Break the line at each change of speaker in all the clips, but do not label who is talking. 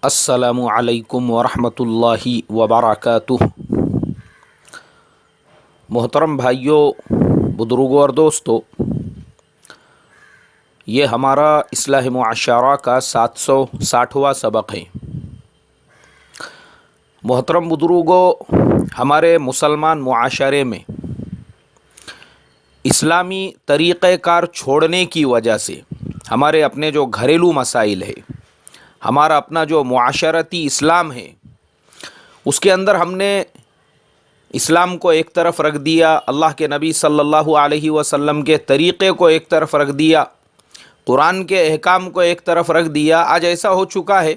السلام علیکم ورحمۃ اللہ وبرکاتہ۔ محترم بھائیوں، بزرگوں اور دوستوں، یہ ہمارا اصلاح معاشرہ کا 760واں سبق ہے۔ محترم بزرگوں، ہمارے مسلمان معاشرے میں اسلامی طریقہ کار چھوڑنے کی وجہ سے ہمارے اپنے جو گھریلو مسائل ہے، ہمارا اپنا جو معاشرتی اسلام ہے، اس کے اندر ہم نے اسلام کو ایک طرف رکھ دیا، اللہ کے نبی صلی اللہ علیہ وسلم کے طریقے کو ایک طرف رکھ دیا، قرآن کے احکام کو ایک طرف رکھ دیا۔ آج ایسا ہو چکا ہے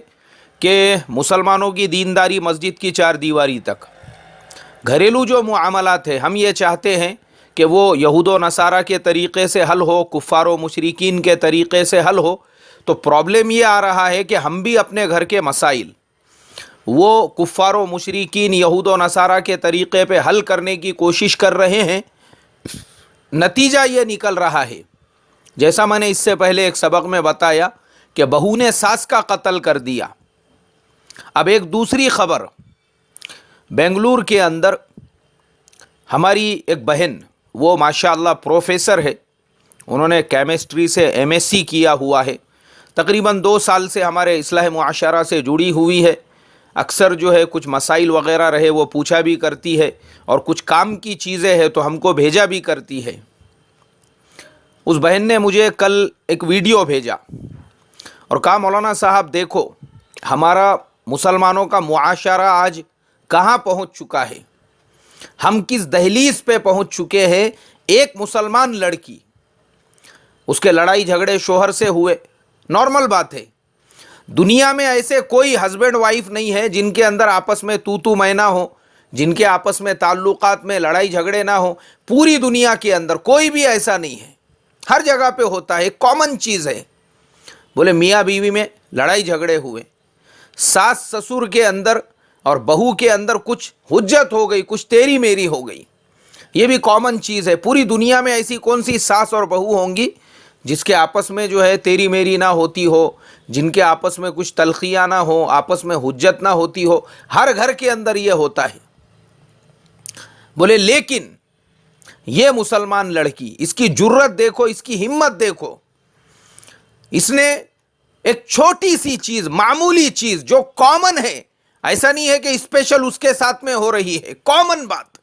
کہ مسلمانوں کی دینداری مسجد کی چار دیواری تک، گھریلو جو معاملات ہیں ہم یہ چاہتے ہیں کہ وہ یہود و نصارہ کے طریقے سے حل ہو، کفار و مشرکین کے طریقے سے حل ہو۔ تو پرابلم یہ آ رہا ہے کہ ہم بھی اپنے گھر کے مسائل وہ کفار و مشرکین یہود و نصارہ کے طریقے پہ حل کرنے کی کوشش کر رہے ہیں۔ نتیجہ یہ نکل رہا ہے، جیسا میں نے اس سے پہلے ایک سبق میں بتایا کہ بہو نے ساس کا قتل کر دیا۔ اب ایک دوسری خبر، بنگلور کے اندر ہماری ایک بہن، وہ ماشاءاللہ پروفیسر ہے، انہوں نے کیمسٹری سے MSc کیا ہوا ہے، تقریباً 2 سال سے ہمارے اصلاح معاشرہ سے جڑی ہوئی ہے۔ اکثر جو ہے کچھ مسائل وغیرہ رہے وہ پوچھا بھی کرتی ہے، اور کچھ کام کی چیزیں ہیں تو ہم کو بھیجا بھی کرتی ہے۔ اس بہن نے مجھے کل ایک ویڈیو بھیجا اور کہا مولانا صاحب دیکھو ہمارا مسلمانوں کا معاشرہ آج کہاں پہنچ چکا ہے، ہم کس دہلیز پہ پہنچ چکے ہیں۔ ایک مسلمان لڑکی، اس کے لڑائی جھگڑے شوہر سے ہوئے، نارمل بات ہے، دنیا میں ایسے کوئی ہسبینڈ وائف نہیں ہے جن کے اندر آپس میں تو میں نہ ہو، جن کے آپس میں تعلقات میں لڑائی جھگڑے نہ ہو۔ پوری دنیا کے اندر کوئی بھی ایسا نہیں ہے، ہر جگہ پہ ہوتا ہے، ایک کامن چیز ہے۔ بولے میاں بیوی میں لڑائی جھگڑے ہوئے، ساس سسر کے اندر اور بہو کے اندر کچھ حجت ہو گئی، کچھ تیری میری ہو گئی، یہ بھی کامن چیز ہے۔ پوری دنیا میں ایسی کون سی ساس اور بہو ہوں گی جس کے آپس میں جو ہے تیری میری نہ ہوتی ہو، جن کے آپس میں کچھ تلخیاں نہ ہو، آپس میں حجت نہ ہوتی ہو؟ ہر گھر کے اندر یہ ہوتا ہے۔ بولے لیکن یہ مسلمان لڑکی، اس کی جرت دیکھو، اس کی ہمت دیکھو، اس نے ایک چھوٹی سی چیز، معمولی چیز جو کامن ہے، ایسا نہیں ہے کہ اسپیشل اس کے ساتھ میں ہو رہی ہے، کامن بات،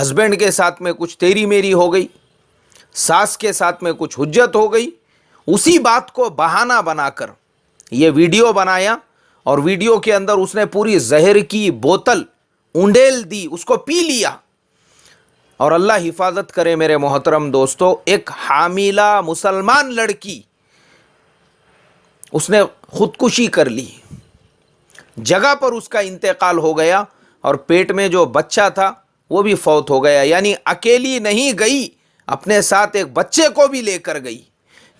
ہسبینڈ کے ساتھ میں کچھ تیری میری ہو گئی، ساس کے ساتھ میں کچھ حجت ہو گئی، اسی بات کو بہانہ بنا کر یہ ویڈیو بنایا، اور ویڈیو کے اندر اس نے پوری زہر کی بوتل اونڈیل دی، اس کو پی لیا۔ اور اللہ حفاظت کرے میرے محترم دوستو، ایک حاملہ مسلمان لڑکی، اس نے خودکشی کر لی، جگہ پر اس کا انتقال ہو گیا، اور پیٹ میں جو بچہ تھا وہ بھی فوت ہو گیا۔ یعنی اکیلی نہیں گئی، اپنے ساتھ ایک بچے کو بھی لے کر گئی۔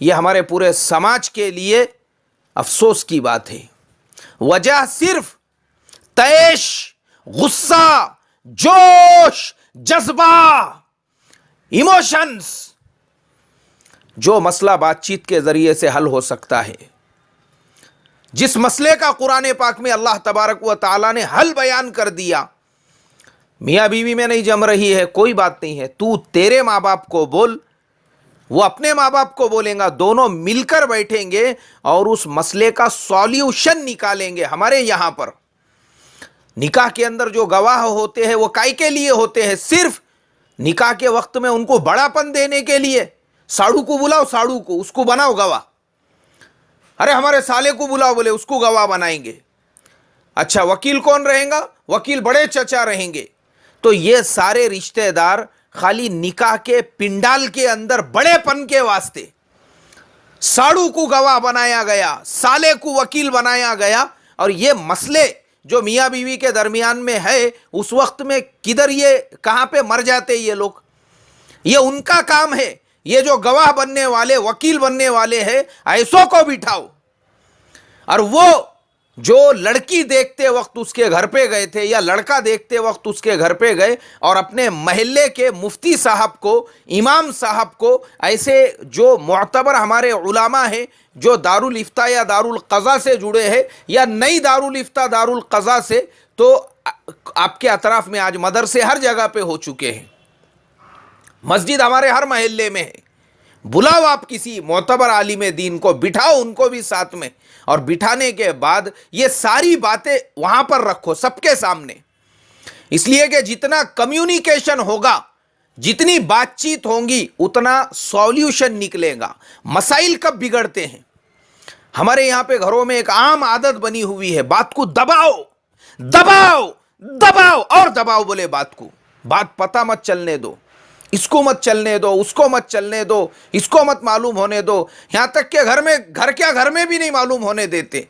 یہ ہمارے پورے سماج کے لیے افسوس کی بات ہے۔ وجہ صرف طیش، غصہ، جوش، جذبہ، ایموشنز۔ جو مسئلہ بات چیت کے ذریعے سے حل ہو سکتا ہے، جس مسئلے کا قرآن پاک میں اللہ تبارک و تعالیٰ نے حل بیان کر دیا، میاں بیوی میں نہیں جم رہی ہے، کوئی بات نہیں ہے، تو تیرے ماں باپ کو بول، وہ اپنے ماں باپ کو بولیں گا، دونوں مل کر بیٹھیں گے اور اس مسئلے کا سولیوشن نکالیں گے۔ ہمارے یہاں پر نکاح کے اندر جو گواہ ہوتے ہیں وہ کائی کے لیے ہوتے ہیں؟ صرف نکاح کے وقت میں ان کو بڑا پن دینے کے لیے۔ ساڑو کو بلاؤ، ساڑو کو، اس کو بناؤ گواہ، ارے ہمارے سالے کو بلاؤ، بولے اس کو گواہ بنائیں گے۔ اچھا وکیل کون رہیں گا؟ وکیل بڑے چچا رہیں گے۔ تو یہ سارے رشتہ دار خالی نکاح کے پنڈال کے اندر بڑے پن کے واسطے ساڑو کو گواہ بنایا گیا، سالے کو وکیل بنایا گیا، اور یہ مسئلے جو میاں بیوی کے درمیان میں ہے اس وقت میں کدھر، یہ کہاں پہ مر جاتے یہ لوگ؟ یہ ان کا کام ہے، یہ جو گواہ بننے والے، وکیل بننے والے ہیں، ایسوں کو بٹھاؤ، اور وہ جو لڑکی دیکھتے وقت اس کے گھر پہ گئے تھے یا لڑکا دیکھتے وقت اس کے گھر پہ گئے اور اپنے محلے کے مفتی صاحب کو، امام صاحب کو، ایسے جو معتبر ہمارے علماء ہیں جو دارالافتاء یا دارالقضاء سے جڑے ہیں یا نئی دارالافتاء دارالقضاء سے، تو آپ کے اطراف میں آج مدرسے ہر جگہ پہ ہو چکے ہیں، مسجد ہمارے ہر محلے میں ہے، بلاؤ آپ کسی معتبر عالم دین کو، بٹھاؤ ان کو بھی ساتھ میں، اور بٹھانے کے بعد یہ ساری باتیں وہاں پر رکھو سب کے سامنے، اس لیے کہ جتنا کمیونیکیشن ہوگا، جتنی بات چیت ہوں گی، اتنا سولیوشن نکلے گا۔ مسائل کب بگڑتے ہیں؟ ہمارے یہاں پہ گھروں میں ایک عام عادت بنی ہوئی ہے، بات کو دباؤ دباؤ دباؤ اور دباؤ، بولے بات کو، بات پتہ مت چلنے دو، اس کو مت چلنے دو، اس کو مت چلنے دو، اس کو مت معلوم ہونے دو، یہاں تک کہ گھر میں بھی نہیں معلوم ہونے دیتے،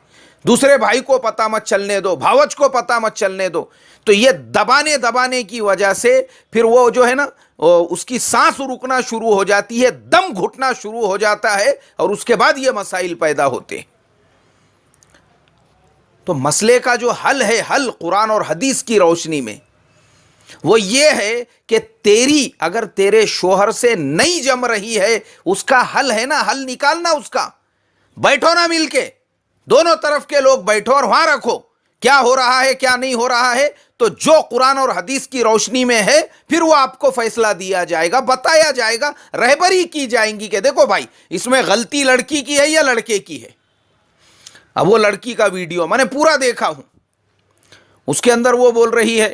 دوسرے بھائی کو پتہ مت چلنے دو، بھاوج کو پتہ مت چلنے دو۔ تو یہ دبانے کی وجہ سے پھر وہ جو ہے نا اس کی سانس رکنا شروع ہو جاتی ہے، دم گھٹنا شروع ہو جاتا ہے، اور اس کے بعد یہ مسائل پیدا ہوتے ہیں۔ تو مسئلے کا جو حل ہے، حل قرآن اور حدیث کی روشنی میں، وہ یہ ہے کہ اگر تیرے شوہر سے نہیں جم رہی ہے، اس کا حل ہے نا، حل نکالنا اس کا، بیٹھو نا مل کے، دونوں طرف کے لوگ بیٹھو اور وہاں رکھو کیا ہو رہا ہے کیا نہیں ہو رہا ہے، تو جو قرآن اور حدیث کی روشنی میں ہے پھر وہ آپ کو فیصلہ دیا جائے گا، بتایا جائے گا، رہبری کی جائیں گی کہ دیکھو بھائی اس میں غلطی لڑکی کی ہے یا لڑکے کی ہے۔ اب وہ لڑکی کا ویڈیو میں نے پورا دیکھا ہوں، اس کے اندر وہ بول رہی ہے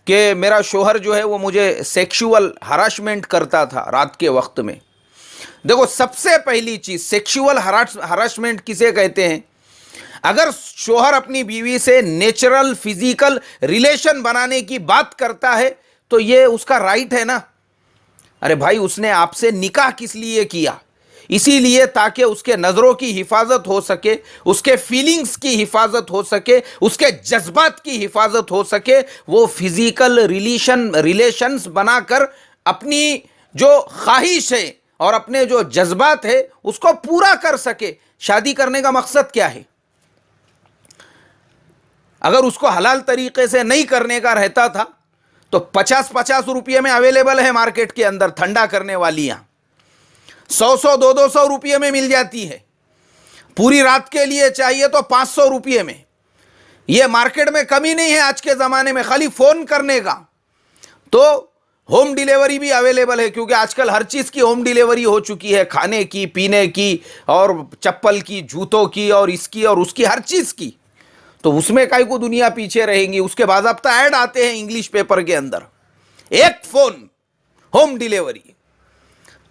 کہ میرا شوہر جو ہے وہ مجھے سیکشول ہراسمنٹ کرتا تھا رات کے وقت میں۔ دیکھو سب سے پہلی چیز، سیکشول ہراسمنٹ کسے کہتے ہیں؟ اگر شوہر اپنی بیوی سے نیچرل فزیکل ریلیشن بنانے کی بات کرتا ہے تو یہ اس کا رائٹ ہے نا۔ ارے بھائی اس نے آپ سے نکاح کس لیے کیا؟ اسی لیے تاکہ اس کے نظروں کی حفاظت ہو سکے، اس کے فیلنگز کی حفاظت ہو سکے، اس کے جذبات کی حفاظت ہو سکے، وہ فزیکل ریلیشنز بنا کر اپنی جو خواہش ہے اور اپنے جو جذبات ہے اس کو پورا کر سکے۔ شادی کرنے کا مقصد کیا ہے؟ اگر اس کو حلال طریقے سے نہیں کرنے کا رہتا تھا تو 50 روپے میں اویلیبل ہے مارکیٹ کے اندر ٹھنڈا کرنے والیاں، 100 200 روپے میں مل جاتی ہے، پوری رات کے لیے چاہیے تو 500 روپے میں۔ یہ مارکیٹ میں کمی نہیں ہے آج کے زمانے میں، خالی فون کرنے کا۔ تو ہوم ڈیلیوری بھی اویلیبل ہے، کیونکہ آج کل ہر چیز کی ہوم ڈیلیوری ہو چکی ہے، کھانے کی، پینے کی، اور چپل کی، جوتوں کی، اور اس کی اور اس کی، ہر چیز کی۔ تو اس میں کئی کو دنیا پیچھے رہیں گی، اس کے باضابطہ ایڈ آتے ہیں انگلش پیپر کے اندر، ایک فون ہوم ڈیلیوری۔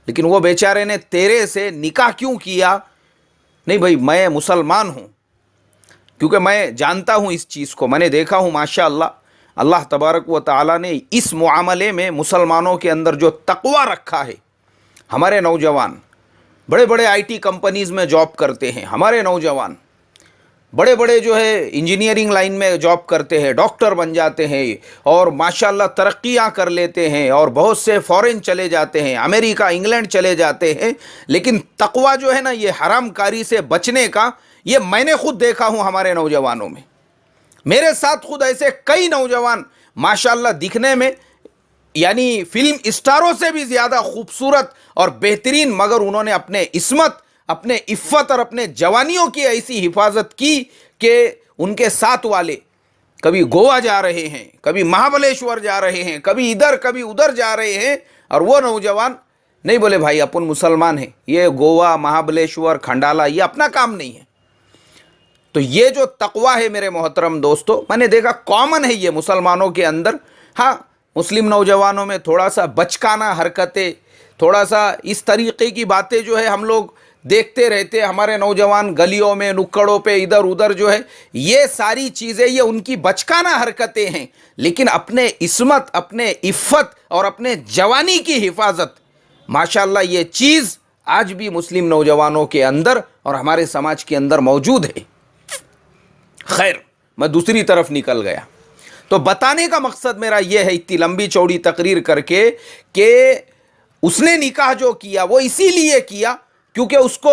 لیکن وہ بیچارے نے تیرے سے نکاح کیوں کیا؟ نہیں بھائی میں مسلمان ہوں، کیونکہ میں جانتا ہوں اس چیز کو، میں نے دیکھا ہوں ماشاءاللہ اللہ تبارک و تعالیٰ نے اس معاملے میں مسلمانوں کے اندر جو تقوی رکھا ہے۔ ہمارے نوجوان بڑے بڑے آئی ٹی کمپنیز میں جاب کرتے ہیں، ہمارے نوجوان بڑے بڑے جو ہے انجینئرنگ لائن میں جاب کرتے ہیں، ڈاکٹر بن جاتے ہیں، اور ماشاءاللہ ترقیاں کر لیتے ہیں، اور بہت سے فورن چلے جاتے ہیں، امریکہ انگلینڈ چلے جاتے ہیں۔ لیکن تقوی جو ہے نا، یہ حرام کاری سے بچنے کا، یہ میں نے خود دیکھا ہوں ہمارے نوجوانوں میں، میرے ساتھ خود ایسے کئی نوجوان ماشاءاللہ دکھنے میں یعنی فلم اسٹاروں سے بھی زیادہ خوبصورت اور بہترین، مگر انہوں نے اپنے عصمت، اپنے عفت اور اپنے جوانیوں کی ایسی حفاظت کی کہ ان کے ساتھ والے کبھی گوا جا رہے ہیں، کبھی مہابلیشور جا رہے ہیں، کبھی ادھر کبھی ادھر جا رہے ہیں، اور وہ نوجوان نہیں بولے بھائی اپن مسلمان ہیں، یہ گوا، مہابلیشور، کھنڈالا یہ اپنا کام نہیں ہے۔ تو یہ جو تقوی ہے میرے محترم دوستو، میں نے دیکھا کامن ہے یہ مسلمانوں کے اندر۔ ہاں مسلم نوجوانوں میں تھوڑا سا بچکانہ حرکتیں، تھوڑا سا اس طریقے کی باتیں جو ہے ہم لوگ دیکھتے رہتے، ہمارے نوجوان گلیوں میں، نکڑوں پہ، ادھر ادھر جو ہے، یہ ساری چیزیں یہ ان کی بچکانہ حرکتیں ہیں۔ لیکن اپنے عصمت، اپنے عفت اور اپنے جوانی کی حفاظت، ماشاءاللہ یہ چیز آج بھی مسلم نوجوانوں کے اندر اور ہمارے سماج کے اندر موجود ہے۔ خیر میں دوسری طرف نکل گیا، تو بتانے کا مقصد میرا یہ ہے اتنی لمبی چوڑی تقریر کر کے کہ اس نے نکاح جو کیا وہ اسی لیے کیا کیونکہ اس کو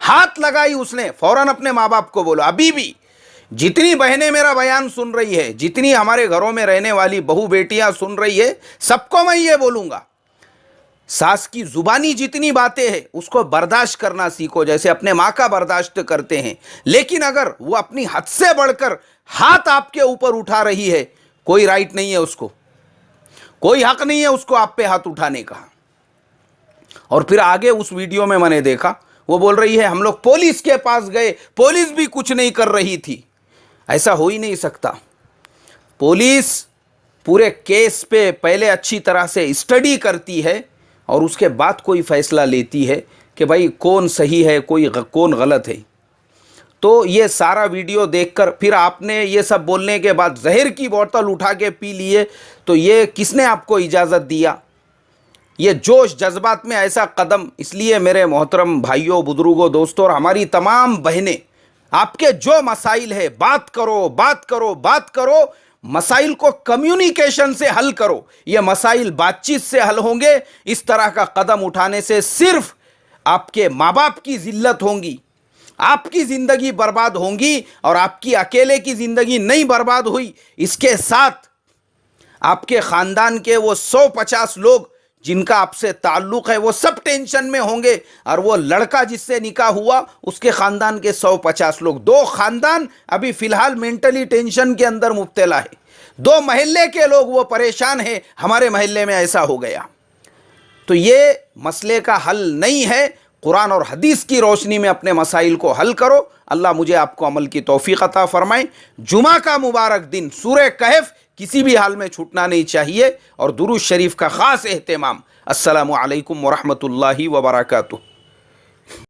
ہاتھ لگائی اس نے، فوراً اپنے ماں باپ کو بولو. ابھی بھی جتنی بہنیں میرا بیان سن رہی ہے، جتنی ہمارے گھروں میں رہنے والی بہو بیٹیاں سن رہی ہے، سب کو میں یہ بولوں گا، ساس کی زبانی جتنی باتیں ہیں اس کو برداشت کرنا سیکھو جیسے اپنے ماں کا برداشت کرتے ہیں. لیکن اگر وہ اپنی حد سے بڑھ کر ہاتھ آپ کے اوپر اٹھا رہی ہے، کوئی رائٹ نہیں ہے اس کو، کوئی حق نہیں ہے اس کو آپ پہ ہاتھ اٹھانے کا. اور پھر آگے اس ویڈیو میں نے دیکھا وہ بول رہی ہے ہم لوگ پولیس کے پاس گئے، پولیس بھی کچھ نہیں کر رہی تھی. ایسا ہو ہی نہیں سکتا. پولیس پورے کیس پہ پہلے اچھی طرح سے اسٹڈی کرتی ہے اور اس کے بعد کوئی فیصلہ لیتی ہے کہ بھائی کون صحیح ہے کون غلط ہے. تو یہ سارا ویڈیو دیکھ کر پھر آپ نے یہ سب بولنے کے بعد زہر کی بوتل اٹھا کے پی لیے، تو یہ کس نے آپ کو اجازت دیا؟ یہ جوش جذبات میں ایسا قدم. اس لیے میرے محترم بھائیوں، بزرگوں، دوستوں اور ہماری تمام بہنیں، آپ کے جو مسائل ہے بات کرو بات کرو بات کرو، مسائل کو کمیونیکیشن سے حل کرو. یہ مسائل بات چیت سے حل ہوں گے. اس طرح کا قدم اٹھانے سے صرف آپ کے ماں باپ کی ذلت ہوں گی، آپ کی زندگی برباد ہوں گی، اور آپ کی اکیلے کی زندگی نہیں برباد ہوئی، اس کے ساتھ آپ کے خاندان کے وہ 150 لوگ جن کا آپ سے تعلق ہے وہ سب ٹینشن میں ہوں گے. اور وہ لڑکا جس سے نکاح ہوا اس کے خاندان کے 150 لوگ، 2 خاندان ابھی فی الحال مینٹلی ٹینشن کے اندر مبتلا ہے. 2 محلے کے لوگ وہ پریشان ہیں، ہمارے محلے میں ایسا ہو گیا. تو یہ مسئلے کا حل نہیں ہے. قرآن اور حدیث کی روشنی میں اپنے مسائل کو حل کرو. اللہ مجھے آپ کو عمل کی توفیق عطا فرمائے. جمعہ کا مبارک دن سورہ کہف کسی بھی حال میں چھوٹنا نہیں چاہیے، اور درود شریف کا خاص اہتمام. السلام علیکم ورحمۃ اللہ وبرکاتہ.